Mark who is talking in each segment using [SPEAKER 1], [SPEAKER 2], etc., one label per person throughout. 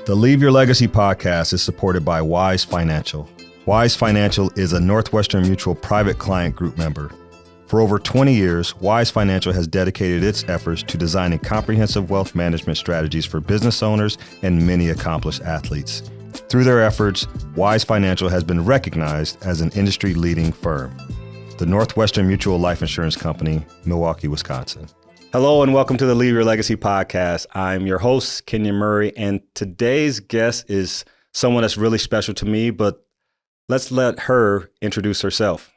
[SPEAKER 1] The Leave Your Legacy podcast is supported by Wise Financial. Wise Financial is a Northwestern Mutual private client group member. For over 20 years, Wise Financial has dedicated its efforts to designing comprehensive wealth management strategies for business owners and many accomplished athletes. Through their efforts, Wise Financial has been recognized as an industry-leading firm. The Northwestern Mutual Life Insurance Company, Milwaukee, Wisconsin. Hello and welcome to the Leave Your Legacy podcast. I'm your host, Kenyon Murray, and today's guest is someone that's really special to me, but let's let her introduce herself.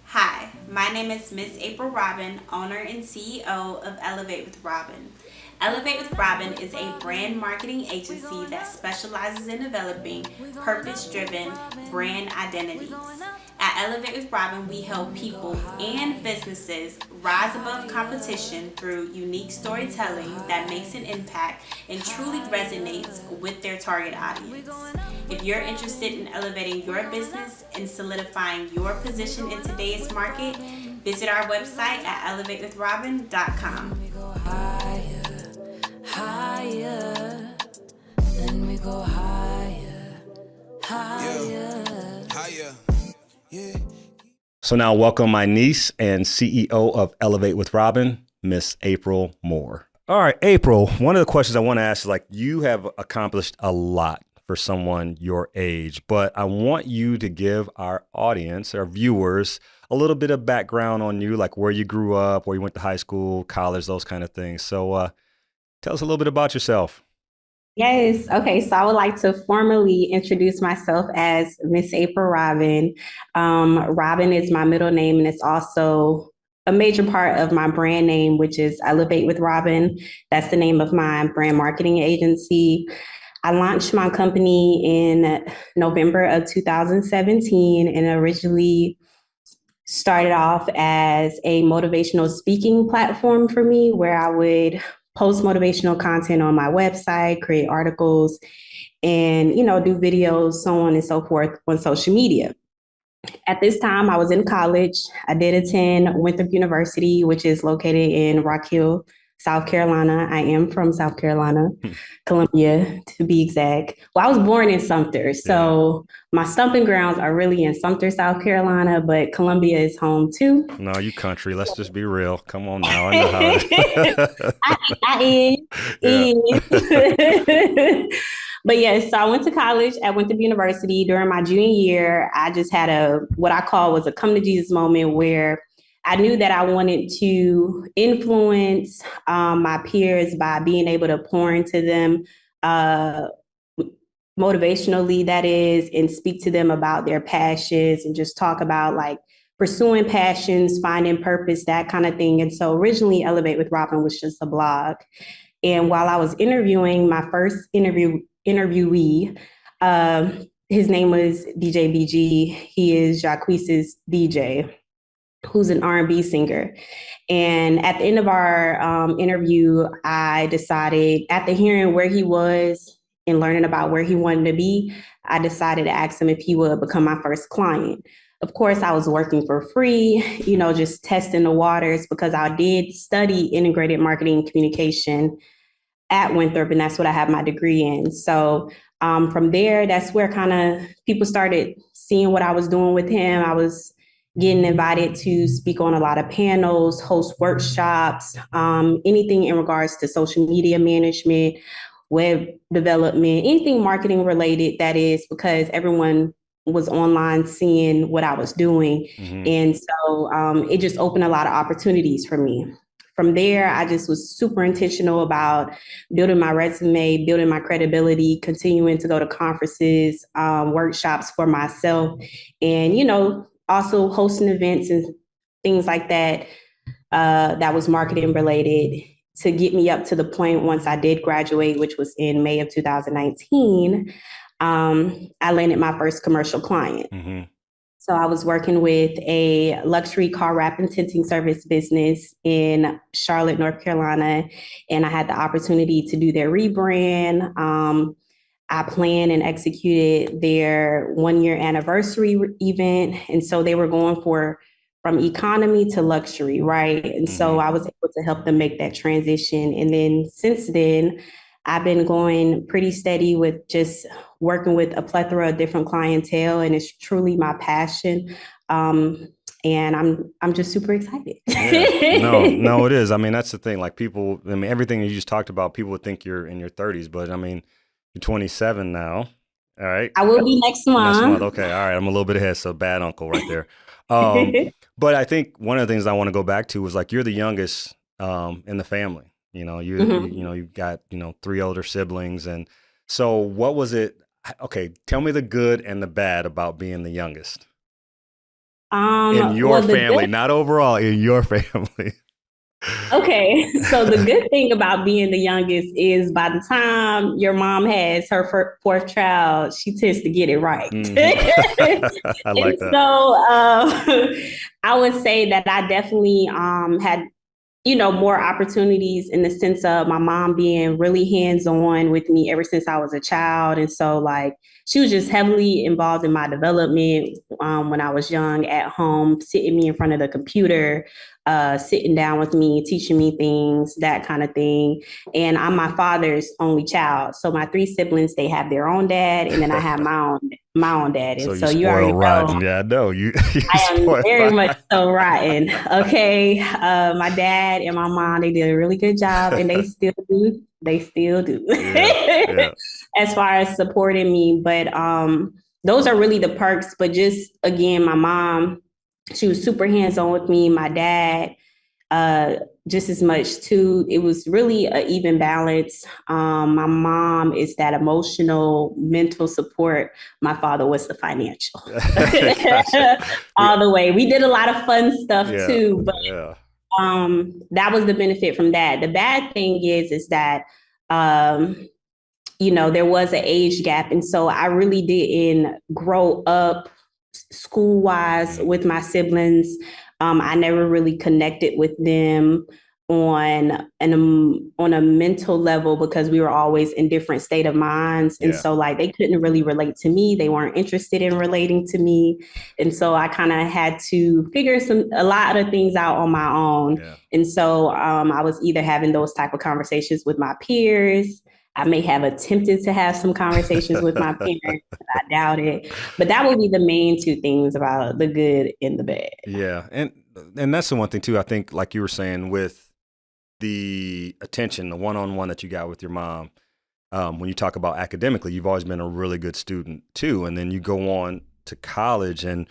[SPEAKER 2] Hi, my name is Miss April Robin, owner and CEO of Elevate with Robin. Elevate with Robin is a brand marketing agency that specializes in developing purpose-driven brand identities. At Elevate with Robin, we help people and businesses rise above competition through unique storytelling that makes an impact and truly resonates with their target audience. If you're interested in elevating your business and solidifying your position in today's market, visit our website at elevatewithrobin.com.
[SPEAKER 3] Higher, then we go higher, higher. Yeah.
[SPEAKER 1] So now welcome my niece and CEO of Elevate with Robin, Miss April Moore. All right, April, one of the questions I want to ask is you have accomplished a lot for someone your age, but I want you to give our audience, our viewers, a little bit of background on you, like where you grew up, where you went to high school, college, those kind of things. So tell us a little bit about yourself.
[SPEAKER 4] Yes. Okay. So I would like to formally introduce myself as Miss April Robin. Robin is my middle name, and it's also a major part of my brand name, which is Elevate with Robin. That's the name of my brand marketing agency. I launched my company in November of 2017 and originally started off as a motivational speaking platform for me, where I would post motivational content on my website, create articles, and, do videos, so on and so forth on social media. At this time, I was in college. I did attend Winthrop University, which is located in Rock Hill, South Carolina. I am from South Carolina, Columbia, to be exact. Well, I was born in Sumter, so my stomping grounds are really in Sumter, South Carolina, but Columbia is home too.
[SPEAKER 1] No, you country. Let's just be real. Come on now. I know how it
[SPEAKER 4] I is. But yes, so I went to college at Winthrop University. During my junior year, I just had what I call was a come to Jesus moment, where I knew that I wanted to influence my peers by being able to pour into them motivationally, that is, and speak to them about their passions and just talk about pursuing passions, finding purpose, that kind of thing. And so originally Elevate with Robin was just a blog. And while I was interviewing my first interviewee, his name was DJ BG. He is Jacquees's DJ, who's an R&B singer. And at the end of our interview, I decided, after hearing where he was and learning about where he wanted to be, I decided to ask him if he would become my first client. Of course, I was working for free, just testing the waters, because I did study integrated marketing communication at Winthrop, and that's what I have my degree in. So from there, that's where kind of people started seeing what I was doing with him. I was getting invited to speak on a lot of panels, host workshops, anything in regards to social media management, web development, anything marketing related, that is, because everyone was online seeing what I was doing. Mm-hmm. And so it just opened a lot of opportunities for me. From there, I just was super intentional about building my resume, building my credibility, continuing to go to conferences, workshops for myself, and, also hosting events and things like that, that was marketing related, to get me up to the point once I did graduate, which was in May of 2019, I landed my first commercial client. Mm-hmm. So I was working with a luxury car wrap and tinting service business in Charlotte, North Carolina, and I had the opportunity to do their rebrand. I planned and executed their 1-year anniversary event. And so they were going from economy to luxury, right? And so I was able to help them make that transition. And then since then, I've been going pretty steady with just working with a plethora of different clientele, and it's truly my passion. Um, and I'm just super excited.
[SPEAKER 1] Yeah. No, it is. I mean, that's the thing. Like people, I mean, everything you just talked about, people would think you're in your 30s, but I mean, you're 27 now. All right.
[SPEAKER 4] I will be next
[SPEAKER 1] Next month.
[SPEAKER 4] month.
[SPEAKER 1] Okay. All right. I'm a little bit ahead. So bad uncle right there. Um, but I think one of the things I want to go back to was like, you're the youngest, in the family, you've got, three older siblings. And so what was it? Okay. Tell me the good and the bad about being the youngest in your
[SPEAKER 4] Well,
[SPEAKER 1] family, not overall, in your family.
[SPEAKER 4] okay, so the good thing about being the youngest is by the time your mom has her fourth child, she tends to get it right.
[SPEAKER 1] I
[SPEAKER 4] And
[SPEAKER 1] like that.
[SPEAKER 4] so I would say that I definitely had more opportunities in the sense of my mom being really hands-on with me ever since I was a child. And so like she was just heavily involved in my development when I was young at home, sitting me in front of the computer, sitting down with me, teaching me things, that kind of thing. And I'm my father's only child. So my three siblings, they have their own dad, and then I have my own dad.
[SPEAKER 1] So
[SPEAKER 4] And
[SPEAKER 1] you
[SPEAKER 4] so you already
[SPEAKER 1] spoil
[SPEAKER 4] know
[SPEAKER 1] rotten. Yeah, I know. You
[SPEAKER 4] I am
[SPEAKER 1] spoil
[SPEAKER 4] very much
[SPEAKER 1] rotten.
[SPEAKER 4] so rotten. Okay. My dad and my mom, they did a really good job, and they still do. They still do.
[SPEAKER 1] Yeah, yeah,
[SPEAKER 4] As far as supporting me. But those are really the perks. But just again, my mom, she was super hands-on with me. My dad, uh, just as much too. It was really an even balance. My mom is that emotional, mental support. My father was the financial.
[SPEAKER 1] gotcha. We,
[SPEAKER 4] All the way. We did a lot of fun stuff
[SPEAKER 1] yeah,
[SPEAKER 4] too, but
[SPEAKER 1] yeah,
[SPEAKER 4] that was the benefit from that. The bad thing is that um, there was an age gap, and so I really didn't grow up school wise
[SPEAKER 1] mm,
[SPEAKER 4] with my siblings. I never really connected with them on a mental level because we were always in different state of minds, and
[SPEAKER 1] yeah,
[SPEAKER 4] so like they couldn't really relate to me. They weren't interested in relating to me, and so I kind of had to figure a lot of things out on my own.
[SPEAKER 1] yeah.
[SPEAKER 4] And so I was either having those type of conversations with my peers. I may have attempted to have some conversations with my parents, but I doubt it. But that would be the main two things about the good and the bad.
[SPEAKER 1] Yeah, and that's the one thing too. I think, like you were saying, with the attention, the one-on-one that you got with your mom. When you talk about academically, you've always been a really good student too, and then you go on to college, and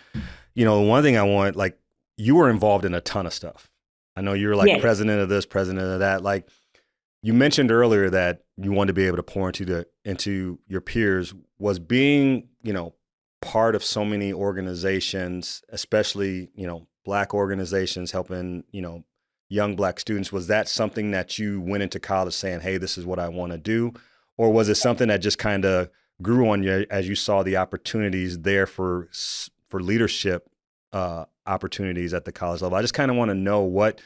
[SPEAKER 1] one thing I want, like, you were involved in a ton of stuff. I know you were like
[SPEAKER 4] Yes.
[SPEAKER 1] president of this, president of that. Like you mentioned earlier that you wanted to be able to pour into your peers. Was being part of so many organizations, especially Black organizations helping young Black students, was that something that you went into college saying, hey, this is what I want to do? Or was it something that just kind of grew on you as you saw the opportunities there for leadership opportunities at the college level? I just kind of want to know what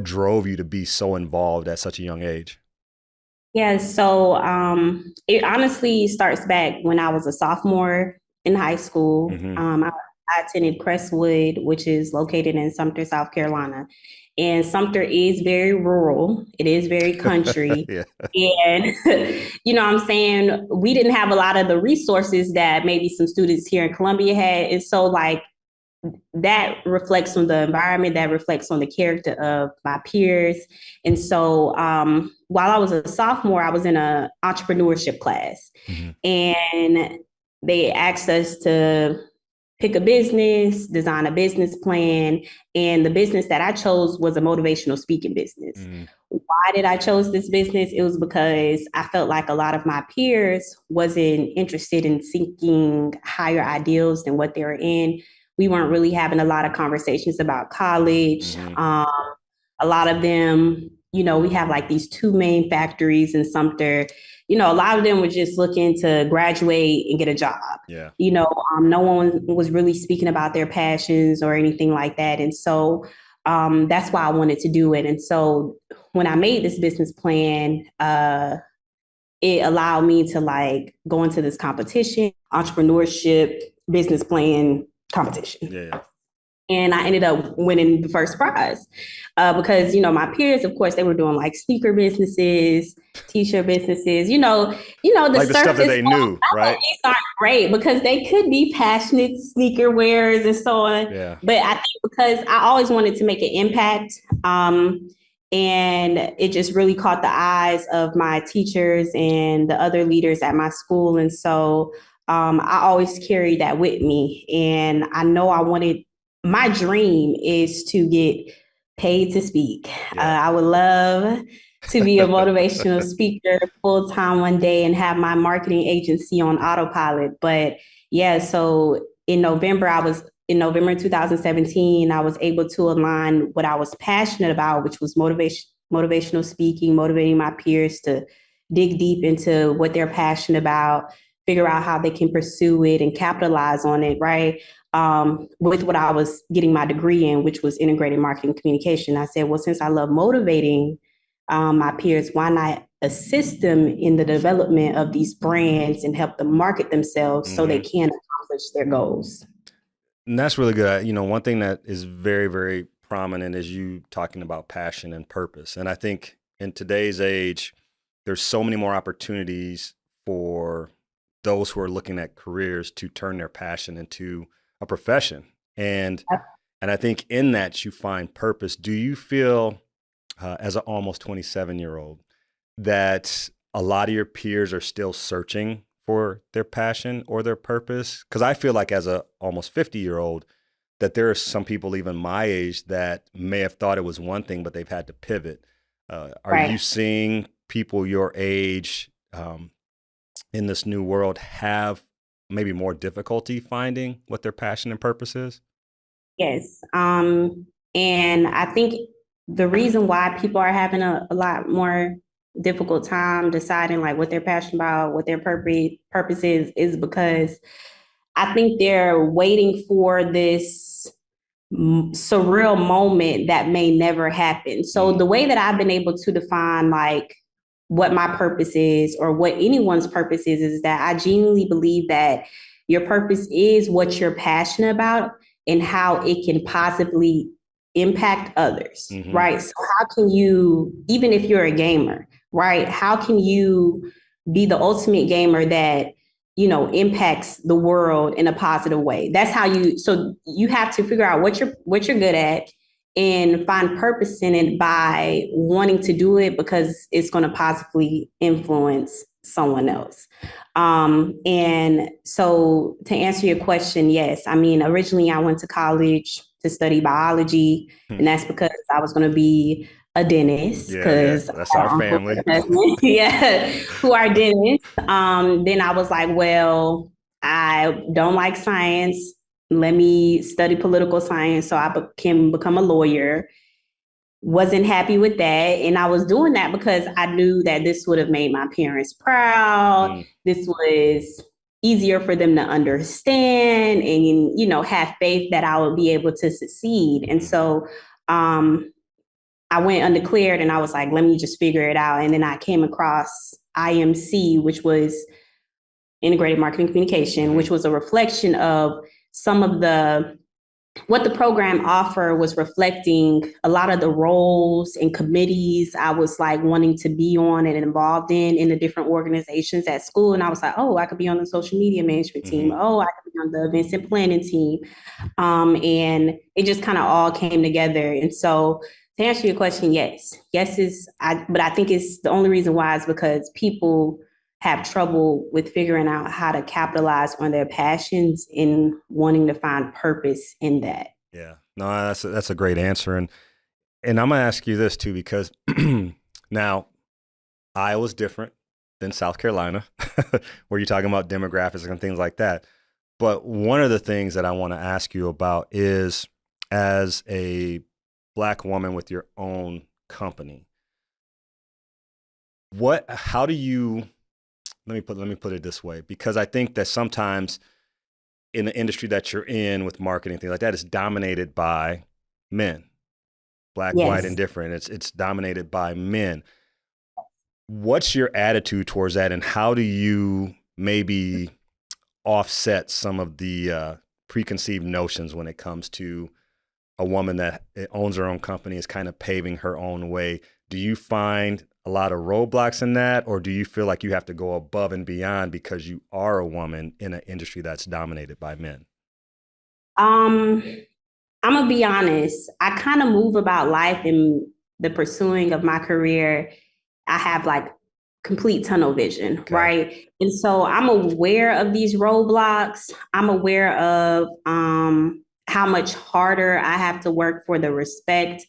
[SPEAKER 1] drove you to be so involved at such a young age.
[SPEAKER 4] Yeah, so it honestly starts back when I was a sophomore in high school.
[SPEAKER 1] Mm-hmm.
[SPEAKER 4] I attended Crestwood, which is located in Sumter, South Carolina. And Sumter is very rural, it is very country.
[SPEAKER 1] Yeah.
[SPEAKER 4] And, what I'm saying, we didn't have a lot of the resources that maybe some students here in Columbia had. And so, like, that reflects on the environment, that reflects on the character of my peers. And so while I was a sophomore, I was in an entrepreneurship class,
[SPEAKER 1] Mm-hmm.
[SPEAKER 4] and they asked us to pick a business, design a business plan. And the business that I chose was a motivational speaking business.
[SPEAKER 1] Mm-hmm.
[SPEAKER 4] Why did I chose this business? It was because I felt like a lot of my peers wasn't interested in seeking higher ideals than what they were in. We weren't really having a lot of conversations about college.
[SPEAKER 1] Mm-hmm.
[SPEAKER 4] A lot of them, we have like these two main factories in Sumter. A lot of them were just looking to graduate and get a job.
[SPEAKER 1] Yeah.
[SPEAKER 4] No one was really speaking about their passions or anything like that. And so that's why I wanted to do it. And so when I made this business plan, it allowed me to like go into this competition, entrepreneurship, business plan competition.
[SPEAKER 1] Yeah.
[SPEAKER 4] And I ended up winning the first prize because, my peers, of course, they were doing like sneaker businesses, t-shirt businesses, the
[SPEAKER 1] Like the stuff that
[SPEAKER 4] surface
[SPEAKER 1] they knew, right?
[SPEAKER 4] these aren't great because they could be passionate sneaker wearers and so on.
[SPEAKER 1] Yeah.
[SPEAKER 4] But I think because I always wanted to make an impact, and it just really caught the eyes of my teachers and the other leaders at my school. And so I always carried that with me. And I know my dream is to get paid to speak.
[SPEAKER 1] Yeah.
[SPEAKER 4] I would love to be a motivational speaker full time one day and have my marketing agency on autopilot. But yeah, so in November 2017, I was able to align what I was passionate about, which was motivational speaking, motivating my peers to dig deep into what they're passionate about, figure out how they can pursue it and capitalize on it, right? With what I was getting my degree in, which was integrated marketing communication. I said, well, since I love motivating my peers, why not assist them in the development of these brands and help them market themselves so they can accomplish their goals?
[SPEAKER 1] And that's really good. One thing that is very, very prominent is you talking about passion and purpose. And I think in today's age, there's so many more opportunities for those who are looking at careers to turn their passion into a profession. And I think in that you find purpose. Do you feel, as an almost 27-year-old, that a lot of your peers are still searching for their passion or their purpose? Because I feel like as a almost 50-year-old, that there are some people even my age that may have thought it was one thing, but they've had to pivot. Are you seeing people your age in this new world have maybe more difficulty finding what their passion and purpose is?
[SPEAKER 4] Yes. And I think the reason why people are having a lot more difficult time deciding like what they're passionate about, what their purpose is because I think they're waiting for this surreal moment that may never happen. So the way that I've been able to define like what my purpose is or what anyone's purpose is that I genuinely believe that your purpose is what you're passionate about and how it can possibly impact others, right? So how can you, even if you're a gamer, right? How can you be the ultimate gamer that, impacts the world in a positive way? That's how so you have to figure out what you're good at and find purpose in it by wanting to do it because it's going to positively influence someone else. And so to answer your question, yes. I mean, originally I went to college to study biology, and that's because I was going to be a dentist.
[SPEAKER 1] Yeah, that's our family.
[SPEAKER 4] Who are dentists. Then I was like, well, I don't like science. Let me study political science so I can become a lawyer. Wasn't happy with that. And I was doing that because I knew that this would have made my parents proud. This was easier for them to understand and, have faith that I would be able to succeed. And so I went undeclared and I was like, let me just figure it out. And then I came across IMC, which was integrated marketing communication, which was a reflection of some of what the program offered was reflecting a lot of the roles and committees I was like wanting to be on and involved in the different organizations at school. And I was like, oh, I could be on the social media management team. Oh, I could be on the events and planning team. And it just kind of all came together. And so to answer your question, yes. But I think it's the only reason why is because people have trouble with figuring out how to capitalize on their passions and wanting to find purpose in that.
[SPEAKER 1] Yeah, no, that's a great answer. And I'm going to ask you this too, because now Iowa's different than South Carolina, where you're talking about demographics and things like that. But one of the things that I want to ask you about is, as a Black woman with your own company, how do you, let me put it this way, because I think that sometimes in the industry that you're in with marketing, things like that, it's dominated by men, Black, white, and different. It's dominated by men. What's your attitude towards that, and how do you maybe offset some of the preconceived notions when it comes to a woman that owns her own company is kind of paving her own way. Do you find a lot of roadblocks in that, or do you feel like you have to go above and beyond because you are a woman in an industry that's dominated by men?
[SPEAKER 4] I'm gonna be honest. I kind of move about life in the pursuing of my career. I have like complete tunnel vision,
[SPEAKER 1] Okay.
[SPEAKER 4] right? And so I'm aware of these roadblocks. I'm aware of how much harder I have to work for the respect.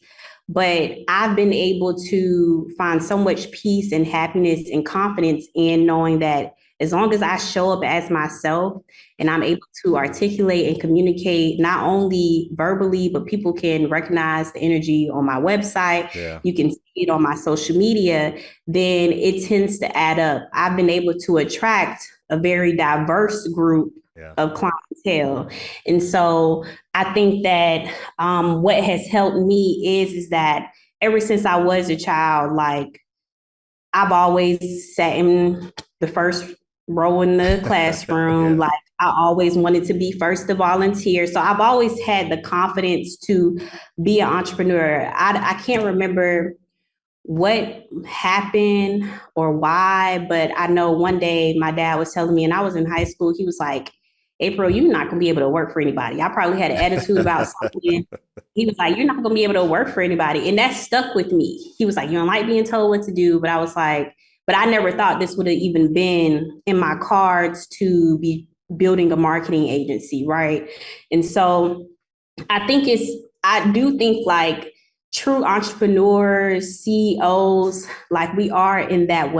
[SPEAKER 4] But I've been able to find so much peace and happiness and confidence in knowing that as long as I show up as myself and I'm able to articulate and communicate not only verbally, but people can recognize the energy on my website.
[SPEAKER 1] Yeah.
[SPEAKER 4] You can see it on my social media, then it tends to add up. I've been able to attract a very diverse group of clientele. And so I think that what has helped me is that ever since I was a child, like I've always sat in the first row in the classroom. Like I always wanted to be first to volunteer. So I've always had the confidence to be an entrepreneur. I can't remember what happened or why, but I know one day my dad was telling me, and I was in high school, he was like, April, you're not going to be able to work for anybody. I probably had an attitude about something. He was like, you're not going to be able to work for anybody. And that stuck with me. He was like, you don't like being told what to do. But I was like, but I never thought this would have even been in my cards to be building a marketing agency, right? And so I do think like true entrepreneurs, CEOs, like we are in that,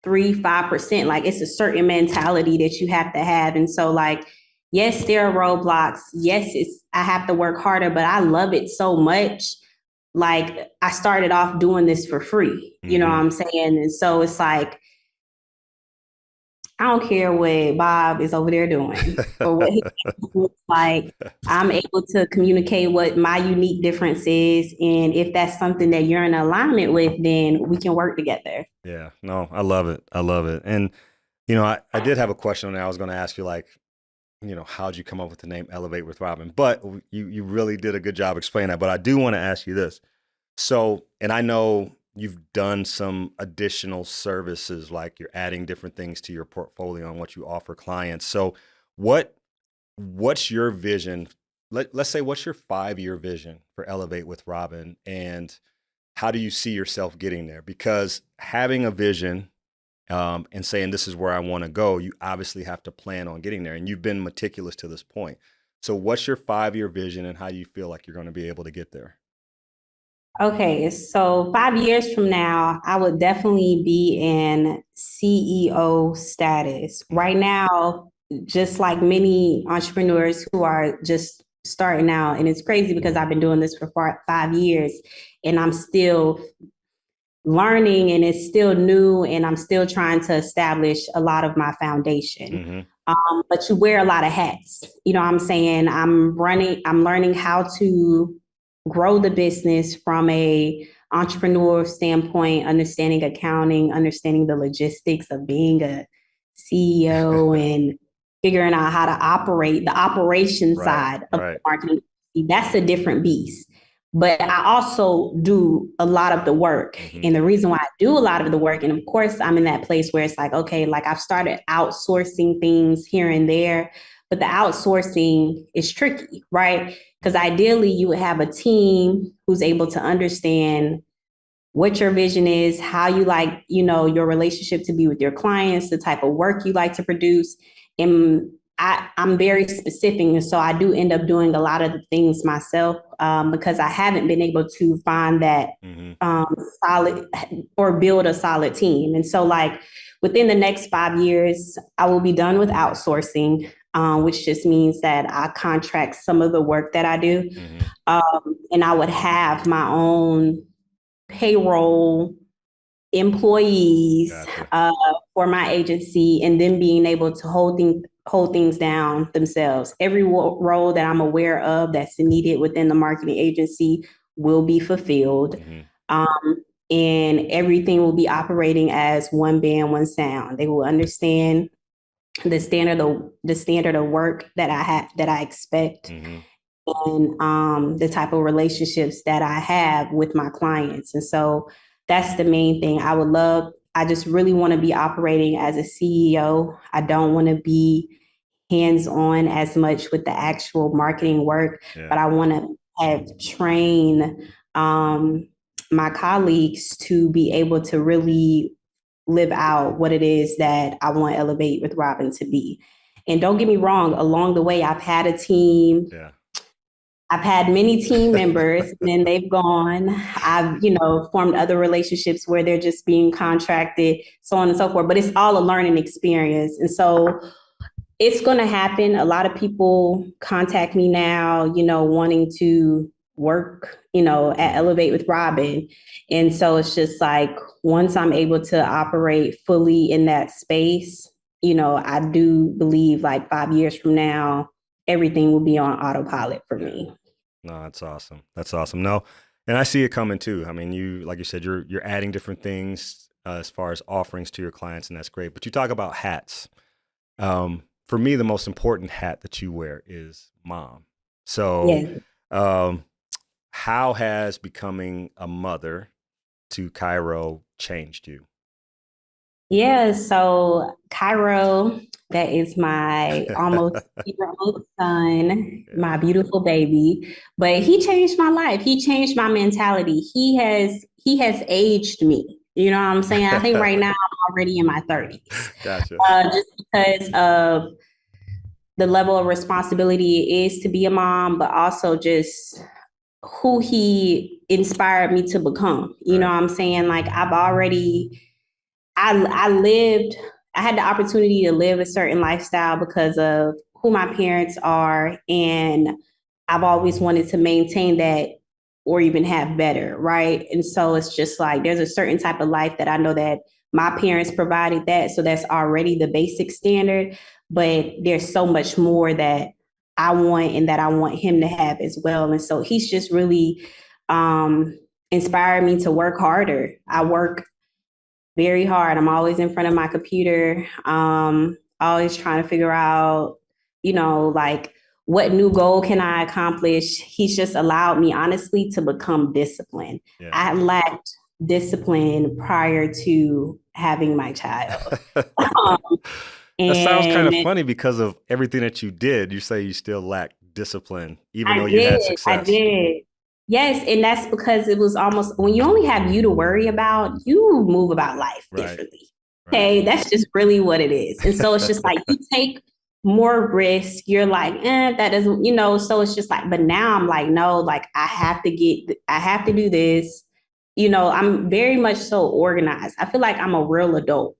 [SPEAKER 4] 3-5%, like it's a certain mentality that you have to have. And so like, yes, there are roadblocks. Yes, I have to work harder, but I love it so much. Like I started off doing this for free, you know what I'm saying? And so it's like, I don't care what Bob is over there doing or what he looks like. I'm able to communicate what my unique difference is. And if that's something that you're in alignment with, then we can work together.
[SPEAKER 1] Yeah, no, I love it. I love it. And, I did have a question on there. I was going to ask you, like, how'd you come up with the name Elevate with Robin? But you really did a good job explaining that. But I do want to ask you this. So, and I know you've done some additional services, like you're adding different things to your portfolio and what you offer clients. So what's your vision? Let's say, what's your 5-year vision for Elevate with Robin, and how do you see yourself getting there? Because having a vision and saying this is where I want to go, you obviously have to plan on getting there, and you've been meticulous to this point. So what's your 5-year vision, and how do you feel like you're going to be able to get there?
[SPEAKER 4] Okay, so 5 years from now, I would definitely be in CEO status. Right now, just like many entrepreneurs who are just starting out, and it's crazy because I've been doing this for 5 years and I'm still learning and it's still new and I'm still trying to establish a lot of my foundation. But you wear a lot of hats. You know what I'm saying? I'm learning how to grow the business from a entrepreneur standpoint, understanding accounting, understanding the logistics of being a CEO and figuring out how to operate the operation side of the marketing. That's a different beast. But I also do a lot of the work. And the reason why I do a lot of the work, and of course, I'm in that place where it's like, okay, like I've started outsourcing things here and there, but the outsourcing is tricky, right? Because ideally, you would have a team who's able to understand what your vision is, how you like, your relationship to be with your clients, the type of work you like to produce. And I'm very specific. And so I do end up doing a lot of the things myself because I haven't been able to find that solid or build a solid team. And so like within the next 5 years, I will be done with outsourcing, which just means that I contract some of the work that I do. And I would have my own payroll employees for my agency, and then being able to hold things down themselves. Every role that I'm aware of that's needed within the marketing agency will be fulfilled. And everything will be operating as one band, one sound. They will understand the standard of work that I expect. and the type of relationships that I have with my clients. And so that's the main thing. I just really want to be operating as a CEO. I don't want to be hands on as much with the actual marketing work,
[SPEAKER 1] Yeah.
[SPEAKER 4] but I want to have train my colleagues to be able to really live out what it is that I want Elevate with Robin to be. And don't get me wrong, along the way, I've had a team.
[SPEAKER 1] Yeah.
[SPEAKER 4] I've had many team members and then they've gone. I've, formed other relationships where they're just being contracted, so on and so forth. But it's all a learning experience. And so it's going to happen. A lot of people contact me now, wanting to work, at Elevate with Robin. And so it's just like once I'm able to operate fully in that space, I do believe like 5 years from now, everything will be on autopilot for me.
[SPEAKER 1] No, that's awesome. That's awesome. No, and I see it coming too. I mean, like you said, you're adding different things as far as offerings to your clients, and that's great. But you talk about hats. For me, the most important hat that you wear is mom. So,
[SPEAKER 4] Yes.
[SPEAKER 1] how has becoming a mother to Cairo changed you?
[SPEAKER 4] Yeah, so Cairo, that is my almost year-old son,
[SPEAKER 1] Yeah.
[SPEAKER 4] my beautiful baby. But he changed my life. He changed my mentality. He has aged me. You know what I'm saying? I think right now I'm already in my 30s.
[SPEAKER 1] Gotcha.
[SPEAKER 4] Just because of the level of responsibility it is to be a mom, but also just who he inspired me to become. You know
[SPEAKER 1] Right.
[SPEAKER 4] what I'm saying? Like I lived, I had the opportunity to live a certain lifestyle because of who my parents are. And I've always wanted to maintain that or even have better. Right. And so it's just like there's a certain type of life that I know that my parents provided that. So that's already the basic standard. But there's so much more that I want and that I want him to have as well. And so he's just really inspired me to work harder. I work very hard. I'm always in front of my computer, always trying to figure out, like what new goal can I accomplish? He's just allowed me, honestly, to become disciplined.
[SPEAKER 1] Yeah.
[SPEAKER 4] I lacked discipline prior to having my child. Um,
[SPEAKER 1] That sounds kind
[SPEAKER 4] and
[SPEAKER 1] of funny because of everything that you did. You say you still lack discipline, even though
[SPEAKER 4] I
[SPEAKER 1] you had
[SPEAKER 4] did. I
[SPEAKER 1] success.
[SPEAKER 4] did. Yes, and that's because it was almost when you only have you to worry about, you move about life
[SPEAKER 1] Right.
[SPEAKER 4] differently.
[SPEAKER 1] Right.
[SPEAKER 4] Okay, that's just really what it is. And so it's just like you take more risk. You're like, that doesn't, so it's just like, but now I'm like, no, like I have to do this. I'm very much so organized. I feel like I'm a real adult.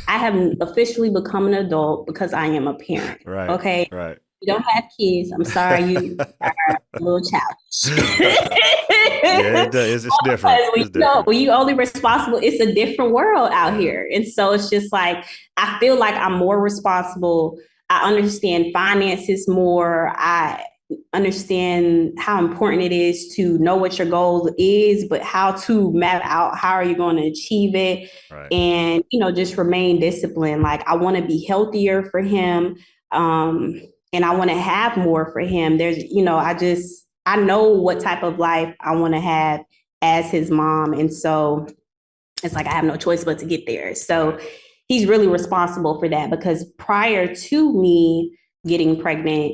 [SPEAKER 4] I have officially become an adult because I am a parent.
[SPEAKER 1] Right.
[SPEAKER 4] Okay.
[SPEAKER 1] Right.
[SPEAKER 4] You don't have kids. I'm sorry, you are a little childish.
[SPEAKER 1] Yeah, it does. It's different.
[SPEAKER 4] Because
[SPEAKER 1] It's different.
[SPEAKER 4] when you only responsible, it's a different world out
[SPEAKER 1] Yeah.
[SPEAKER 4] here. And so it's just like I feel like I'm more responsible. I understand finances more. I understand how important it is to know what your goal is, but how to map out how are you going to achieve it
[SPEAKER 1] Right.
[SPEAKER 4] and just remain disciplined. Like I want to be healthier for him. And I want to have more for him. I know what type of life I want to have as his mom. And so it's like I have no choice but to get there. So
[SPEAKER 1] Right.
[SPEAKER 4] he's really responsible for that because prior to me getting pregnant,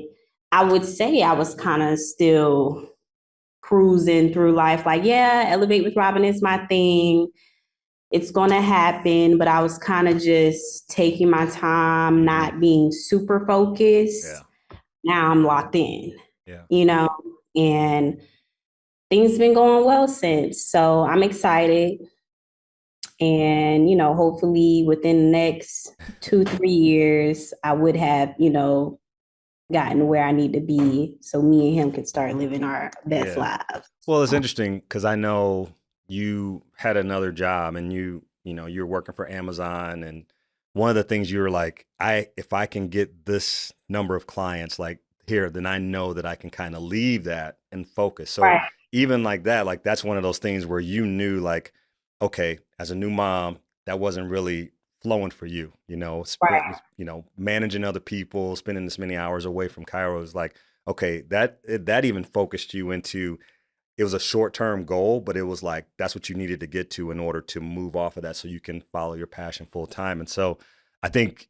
[SPEAKER 4] I would say I was kind of still cruising through life like, yeah, Elevate with Robin is my thing. It's going to happen. But I was kind of just taking my time, not being super focused.
[SPEAKER 1] Yeah.
[SPEAKER 4] Now I'm locked in,
[SPEAKER 1] Yeah.
[SPEAKER 4] and things been going well since. So I'm excited. And, hopefully within the next 2, 3 years, I would have, gotten where I need to be so me and him can start living our best
[SPEAKER 1] Yeah.
[SPEAKER 4] lives.
[SPEAKER 1] Well, it's interesting because I know you had another job and you're working for Amazon, and one of the things you were like, if I can get this number of clients like here, then I know that I can kind of leave that and focus. So
[SPEAKER 4] Right.
[SPEAKER 1] even like that, like that's one of those things where you knew like, okay, as a new mom, that wasn't really flowing for you,
[SPEAKER 4] Right.
[SPEAKER 1] managing other people, spending this many hours away from Cairo is like, okay, that even focused you into, it was a short-term goal, but it was like that's what you needed to get to in order to move off of that so you can follow your passion full time. And so I think,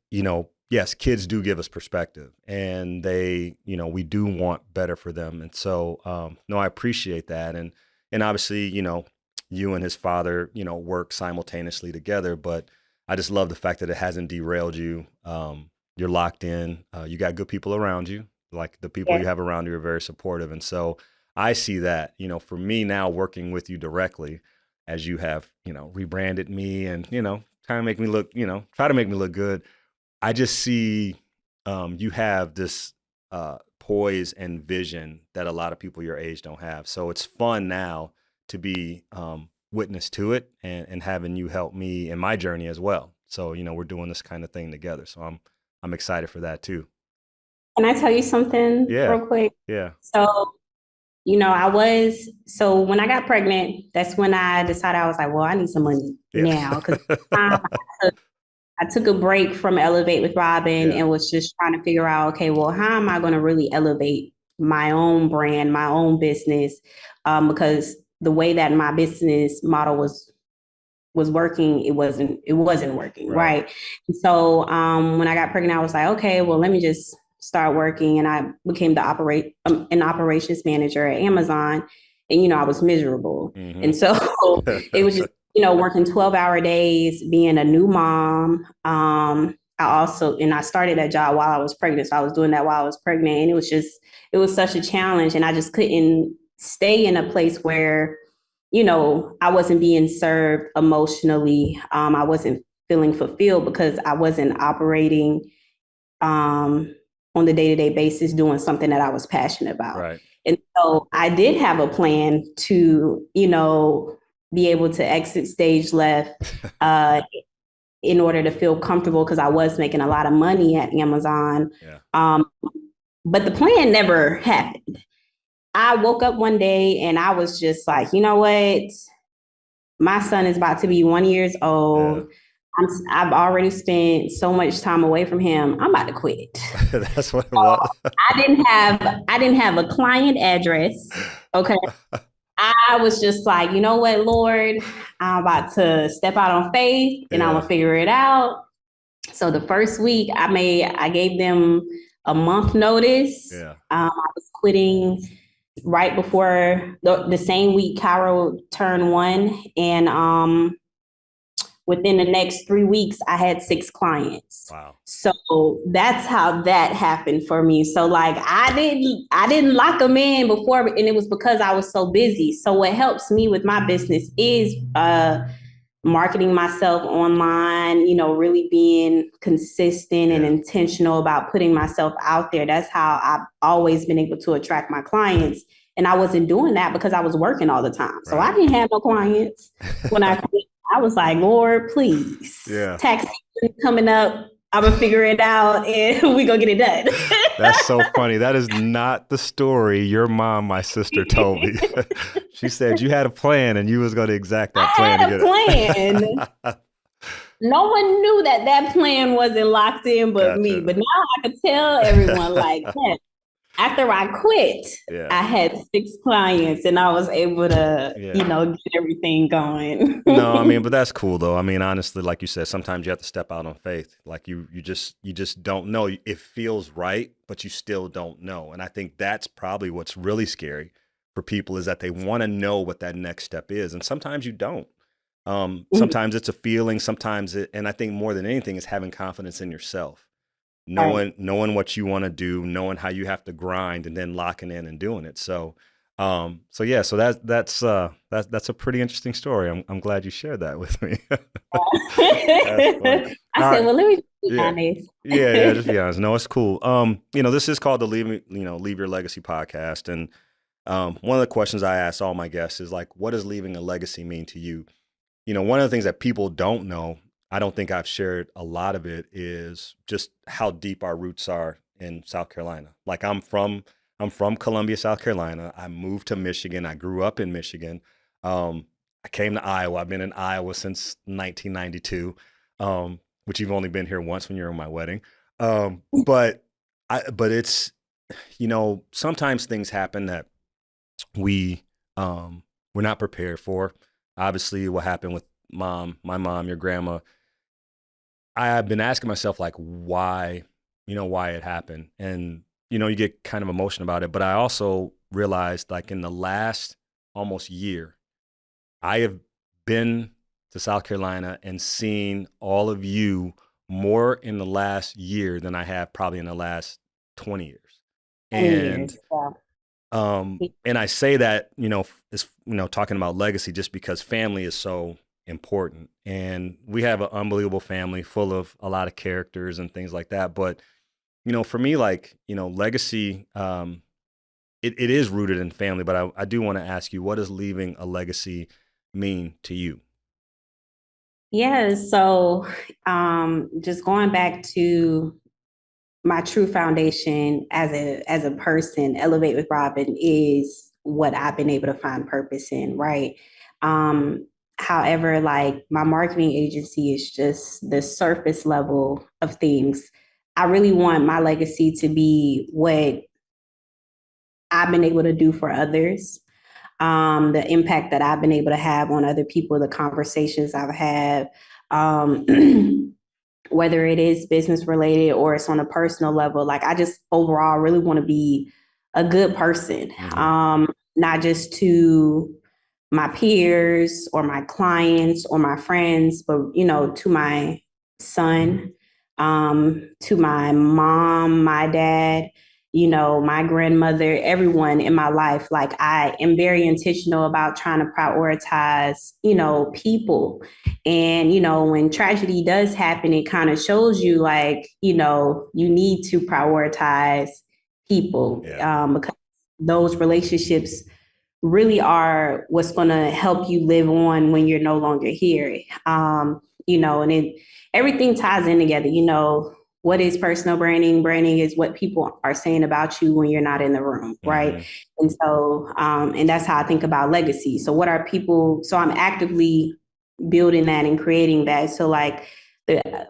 [SPEAKER 1] yes, kids do give us perspective, and we do want better for them. And so no, I appreciate that. And obviously, you and his father, work simultaneously together, but I just love the fact that it hasn't derailed you. You're locked in. You got good people around you. Like the people
[SPEAKER 4] Yeah.
[SPEAKER 1] you have around you are very supportive. And so I see that, for me now working with you directly, as you have, rebranded me and, kind of make me look, try to make me look good. I just see you have this poise and vision that a lot of people your age don't have. So it's fun now to be witness to it, and having you help me in my journey as well. So, we're doing this kind of thing together. So I'm excited for that too.
[SPEAKER 4] Can I tell you something
[SPEAKER 1] Yeah.
[SPEAKER 4] real quick?
[SPEAKER 1] Yeah.
[SPEAKER 4] So, so when I got pregnant, that's when I decided, I was like, well, I need some money
[SPEAKER 1] Yeah.
[SPEAKER 4] now, because I took a break from Elevate with Robin,
[SPEAKER 1] Yeah.
[SPEAKER 4] and was just trying to figure out, okay, well, how am I going to really elevate my own brand, my own business? Because the way that my business model was working, it wasn't working,
[SPEAKER 1] Right.
[SPEAKER 4] right? And so when I got pregnant, I was like, okay, well, let me just start working, and I became an operations manager at Amazon, and I was miserable,
[SPEAKER 1] Mhm.
[SPEAKER 4] and so it was just working 12-hour days, being a new mom. I started that job while I was pregnant, so I was doing that while I was pregnant, and it was such a challenge, and I just couldn't stay in a place where I wasn't being served emotionally. I wasn't feeling fulfilled because I wasn't operating on the day-to-day basis doing something that I was passionate about.
[SPEAKER 1] Right.
[SPEAKER 4] And so I did have a plan to, be able to exit stage left in order to feel comfortable, because I was making a lot of money at Amazon.
[SPEAKER 1] Yeah.
[SPEAKER 4] But the plan never happened. I woke up one day and I was just like, you know what? My son is about to be 1 year old.
[SPEAKER 1] Yeah.
[SPEAKER 4] I've already spent so much time away from him. I'm about to quit.
[SPEAKER 1] That's what it was.
[SPEAKER 4] I didn't have a client address. Okay. I was just like, you know what, Lord, I'm about to step out on faith, and I'm gonna figure it out. So the first week I gave them a month notice.
[SPEAKER 1] Yeah.
[SPEAKER 4] I was quitting right before the same week Cairo turned 1. And within the next 3 weeks, I had 6 clients.
[SPEAKER 1] Wow.
[SPEAKER 4] So that's how that happened for me. So like I didn't lock them in before, and it was because I was so busy. So what helps me with my business is marketing myself online, really being consistent and intentional about putting myself out there. That's how I've always been able to attract my clients. And I wasn't doing that because I was working all the time. So I didn't have no clients when I quit. I was like, Lord, please.
[SPEAKER 1] Yeah.
[SPEAKER 4] Tax season coming up. I'm going to figure it out, and we're going to get it done.
[SPEAKER 1] That's so funny. That is not the story your mom, my sister, told me. She said you had a plan and you was going to exact that plan.
[SPEAKER 4] I had a plan. No one knew that plan wasn't locked in but me. But now I can tell everyone, like, after I quit, I had 6 clients, and I was able to, get everything going.
[SPEAKER 1] No, I mean, but that's cool though. I mean, honestly, like you said, sometimes you have to step out on faith. Like you just don't know. It feels right, but you still don't know. And I think that's probably what's really scary for people, is that they want to know what that next step is, and sometimes you don't. Sometimes it's a feeling. Sometimes and I think more than anything is having confidence in yourself. Knowing what you want to do, knowing how you have to grind, and then locking in and doing it. So that's a pretty interesting story. I'm glad you shared that with me.
[SPEAKER 4] I said, well, let me be honest.
[SPEAKER 1] Yeah, just be honest. No, it's cool. This is called the Leave Your Legacy podcast. And one of the questions I ask all my guests is like, what does leaving a legacy mean to you? One of the things that people don't know, I don't think I've shared a lot of it, is just how deep our roots are in South Carolina. Like I'm from Columbia, South Carolina. I moved to Michigan. I grew up in Michigan. I came to Iowa. I've been in Iowa since 1992, which you've only been here once when you were in my wedding. But it's sometimes things happen that we we're not prepared for. Obviously, what happened with my mom, your grandma, I've been asking myself like why, why it happened. And, you get kind of emotional about it. But I also realized like in the last almost year, I have been to South Carolina and seen all of you more in the last year than I have probably in the last 20 years.
[SPEAKER 4] 20
[SPEAKER 1] And
[SPEAKER 4] years. Yeah.
[SPEAKER 1] and I say that, talking about legacy just because family is so important. And we have an unbelievable family full of a lot of characters and things like that. But, for me, like, legacy, it is rooted in family. But I do want to ask you, what does leaving a legacy mean to you?
[SPEAKER 4] Yeah. So just going back to my true foundation as a person, Elevate with Robin is what I've been able to find purpose in, right? Um, However, like my marketing agency is just the surface level of things. I really want my legacy to be what I've been able to do for others, the impact that I've been able to have on other people, the conversations I've had. Um, Whether it is business related or it's on a personal level, like I just overall really want to be a good person,
[SPEAKER 1] Mm-hmm.
[SPEAKER 4] not just to my peers or my clients or my friends, but to my son, to my mom, my dad, my grandmother, everyone in my life. Like I am very intentional about trying to prioritize, people. And, when tragedy does happen, it kind of shows you like, you need to prioritize people,
[SPEAKER 1] Yeah.
[SPEAKER 4] because those relationships really are what's going to help you live on when you're no longer here. And everything ties in together. What is personal branding? Branding is what people are saying about you when you're not in the room,
[SPEAKER 1] Mm-hmm.
[SPEAKER 4] right? And so, and that's how I think about legacy. So, what are people? So, I'm actively building that and creating that. So, like,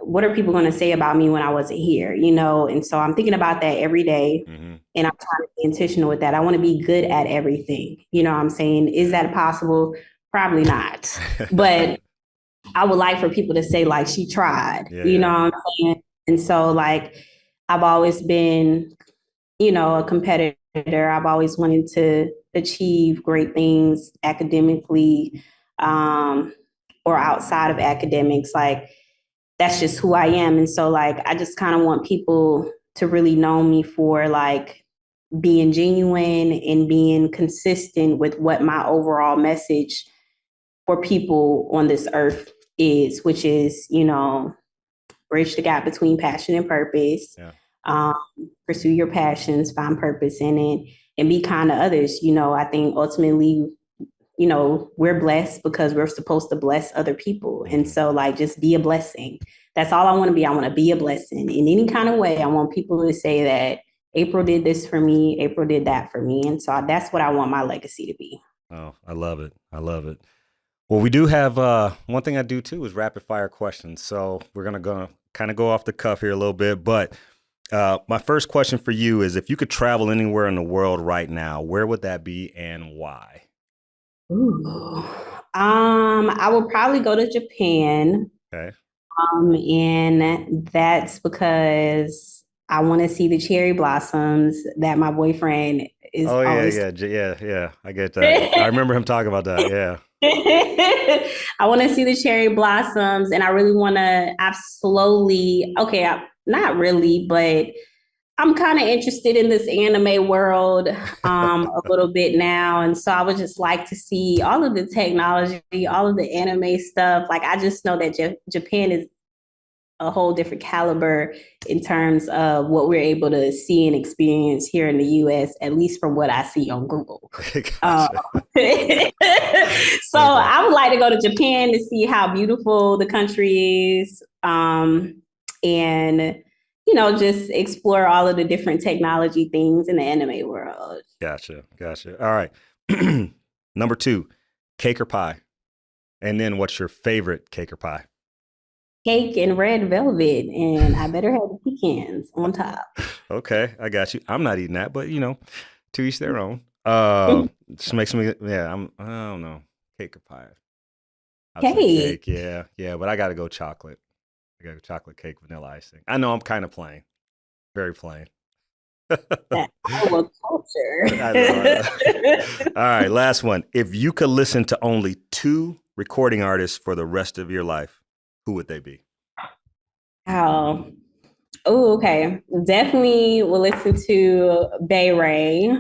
[SPEAKER 4] what are people going to say about me when I wasn't here? And so I'm thinking about that every day.
[SPEAKER 1] Mm-hmm.
[SPEAKER 4] And I'm trying to be intentional with that. I want to be good at everything. You know what I'm saying? Is
[SPEAKER 1] Yeah.
[SPEAKER 4] that possible? Probably not. But I would like for people to say, like, she tried.
[SPEAKER 1] Yeah.
[SPEAKER 4] You know
[SPEAKER 1] Yeah.
[SPEAKER 4] what I'm saying? And so, like, I've always been, a competitor. I've always wanted to achieve great things academically, or outside of academics. Like, that's just who I am. And so, like, I just kind of want people to really know me for like being genuine and being consistent with what my overall message for people on this earth is, which is, bridge the gap between passion and purpose,
[SPEAKER 1] Yeah.
[SPEAKER 4] um, pursue your passions, find purpose in it, and be kind to others. I think ultimately, we're blessed because we're supposed to bless other people. And
[SPEAKER 1] Mm-hmm.
[SPEAKER 4] so, like, just be a blessing. That's all I want to be. I want to be a blessing in any kind of way. I want people to say that April did this for me, April did that for me. And so that's what I want my legacy to be.
[SPEAKER 1] Oh, I love it. I love it. Well, we do have one thing I do too is rapid fire questions. So we're gonna kind of go off the cuff here a little bit. But my first question for you is: if you could travel anywhere in the world right now, where would that be and why?
[SPEAKER 4] Ooh. I would probably go to Japan.
[SPEAKER 1] Okay.
[SPEAKER 4] And that's because I want to see the cherry blossoms that my boyfriend is
[SPEAKER 1] Oh yeah,
[SPEAKER 4] always.
[SPEAKER 1] yeah, yeah, yeah. I get that. I remember him talking about that. Yeah.
[SPEAKER 4] I want to see the cherry blossoms, and I really want to. I've slowly, okay, not really, but I'm kind of interested in this anime world a little bit now. And so I would just like to see all of the technology, all of the anime stuff. Like, I just know that Japan is a whole different caliber in terms of what we're able to see and experience here in the US, at least from what I see on Google.
[SPEAKER 1] Gotcha.
[SPEAKER 4] So
[SPEAKER 1] Okay.
[SPEAKER 4] I would like to go to Japan to see how beautiful the country is, and just explore all of the different technology things in the anime world.
[SPEAKER 1] Gotcha. Gotcha. All right. Number two, cake or pie? And then what's your favorite cake or pie?
[SPEAKER 4] cake and red velvet, and I better have the pecans on top.
[SPEAKER 1] Okay, I got you. I'm not eating that, but to each their own. Just makes me, yeah. I don't know, cake or pie. I'll say
[SPEAKER 4] Cake.
[SPEAKER 1] cake. Yeah, yeah, but I gotta go chocolate. I got chocolate cake, vanilla icing. I know I'm kind of plain, very plain.
[SPEAKER 4] That our
[SPEAKER 1] I know.
[SPEAKER 4] culture.
[SPEAKER 1] All right, last one. If you could listen to only 2 recording artists for the rest of your life, who would they be?
[SPEAKER 4] Oh, oh, okay. Definitely will listen to Bay Ray,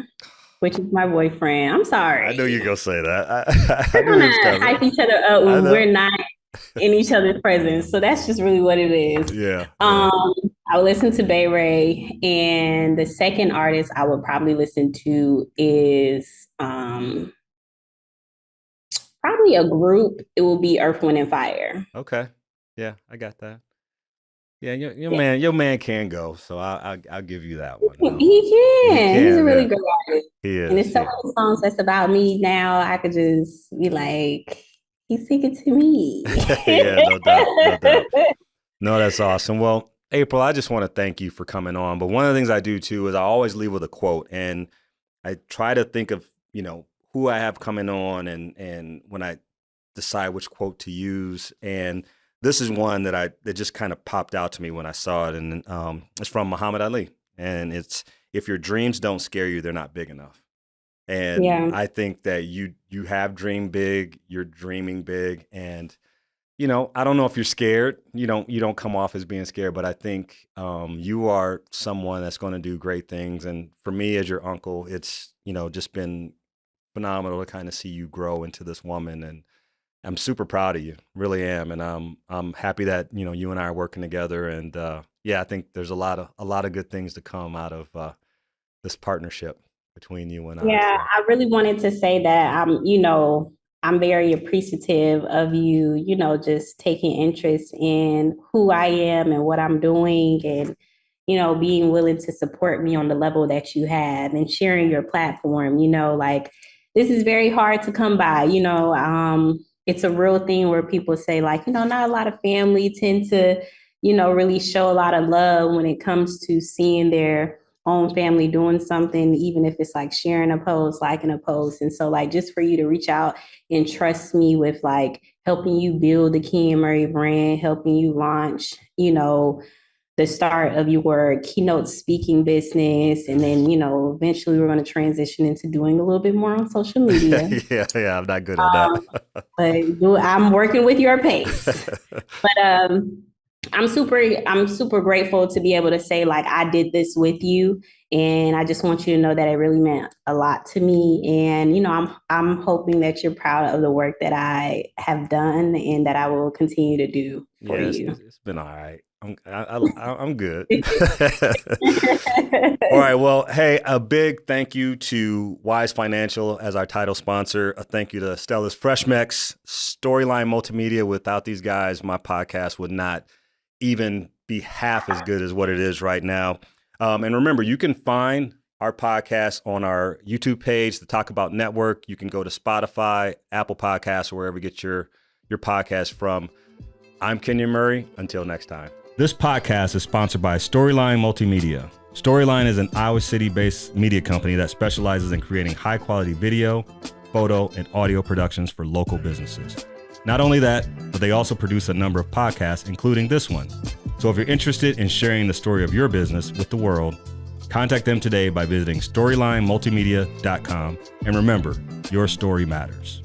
[SPEAKER 4] which is my boyfriend. I'm
[SPEAKER 1] I knew you
[SPEAKER 4] sorry.
[SPEAKER 1] were gonna say that. I
[SPEAKER 4] We're
[SPEAKER 1] knew it was
[SPEAKER 4] gonna
[SPEAKER 1] coming.
[SPEAKER 4] hype each other up
[SPEAKER 1] I
[SPEAKER 4] when
[SPEAKER 1] know.
[SPEAKER 4] we're not in each other's presence. So that's just really what it is.
[SPEAKER 1] Yeah, yeah.
[SPEAKER 4] Um, I would listen to Bay Ray, and the second artist I would probably listen to is probably a group. It will be Earth, Wind, and Fire.
[SPEAKER 1] Okay. Yeah, I got that. Yeah, your
[SPEAKER 4] Yeah.
[SPEAKER 1] man can go, so I'll give you that one.
[SPEAKER 4] He
[SPEAKER 1] He
[SPEAKER 4] can. He's a
[SPEAKER 1] can,
[SPEAKER 4] really
[SPEAKER 1] yeah.
[SPEAKER 4] good artist.
[SPEAKER 1] He
[SPEAKER 4] And
[SPEAKER 1] is.
[SPEAKER 4] there's so many songs that's about me now. I could just be like, he's singing to me.
[SPEAKER 1] Yeah, no doubt, no doubt. No, that's awesome. Well, April, I just want to thank you for coming on. But one of the things I do too is I always leave with a quote, and I try to think of who I have coming on, and when I decide which quote to use, and this is one that just kind of popped out to me when I saw it, and it's from Muhammad Ali, and it's, if your dreams don't scare you, they're not big enough. And
[SPEAKER 4] Yeah.
[SPEAKER 1] I think that you have dreamed big, you're dreaming big, and I don't know if you're scared. You don't come off as being scared, but I think you are someone that's going to do great things. And for me, as your uncle, it's just been phenomenal to kind of see you grow into this woman, and I'm super proud of you, really am. And I'm happy that you and I are working together. And yeah, I think there's a lot of good things to come out of this partnership between you and I.
[SPEAKER 4] Yeah,
[SPEAKER 1] So.
[SPEAKER 4] I really wanted to say that I'm very appreciative of you, just taking interest in who I am and what I'm doing, and, being willing to support me on the level that you have and sharing your platform. Like, this is very hard to come by. It's a real thing where people say, like, not a lot of family tend to, really show a lot of love when it comes to seeing their own family doing something, even if it's like sharing a post, liking a post. And so, like, just for you to reach out and trust me with like helping you build the King and Murray brand, helping you launch, the start of your keynote speaking business. And then, eventually we're going to transition into doing a little bit more on social media.
[SPEAKER 1] Yeah, I'm not good at that.
[SPEAKER 4] But I'm working with your pace. But I'm super grateful to be able to say, like, I did this with you, and I just want you to know that it really meant a lot to me. And I'm hoping that you're proud of the work that I have done and that I will continue to do for
[SPEAKER 1] Yeah,
[SPEAKER 4] you.
[SPEAKER 1] it's been all right. I'm good. All right. Well, hey, a big thank you to Wise Financial as our title sponsor. A thank you to Stella's Fresh Mex, Storyline Multimedia. Without these guys, my podcast would not even be half as good as what it is right now. And remember, you can find our podcast on our YouTube page, the Talk About Network. You can go to Spotify, Apple Podcasts, or wherever you get your podcast from. I'm Kenyon Murray. Until next time. This podcast is sponsored by Storyline Multimedia. Storyline is an Iowa City-based media company that specializes in creating high-quality video, photo, and audio productions for local businesses. Not only that, but they also produce a number of podcasts, including this one. So if you're interested in sharing the story of your business with the world, contact them today by visiting StorylineMultimedia.com. And remember, your story matters.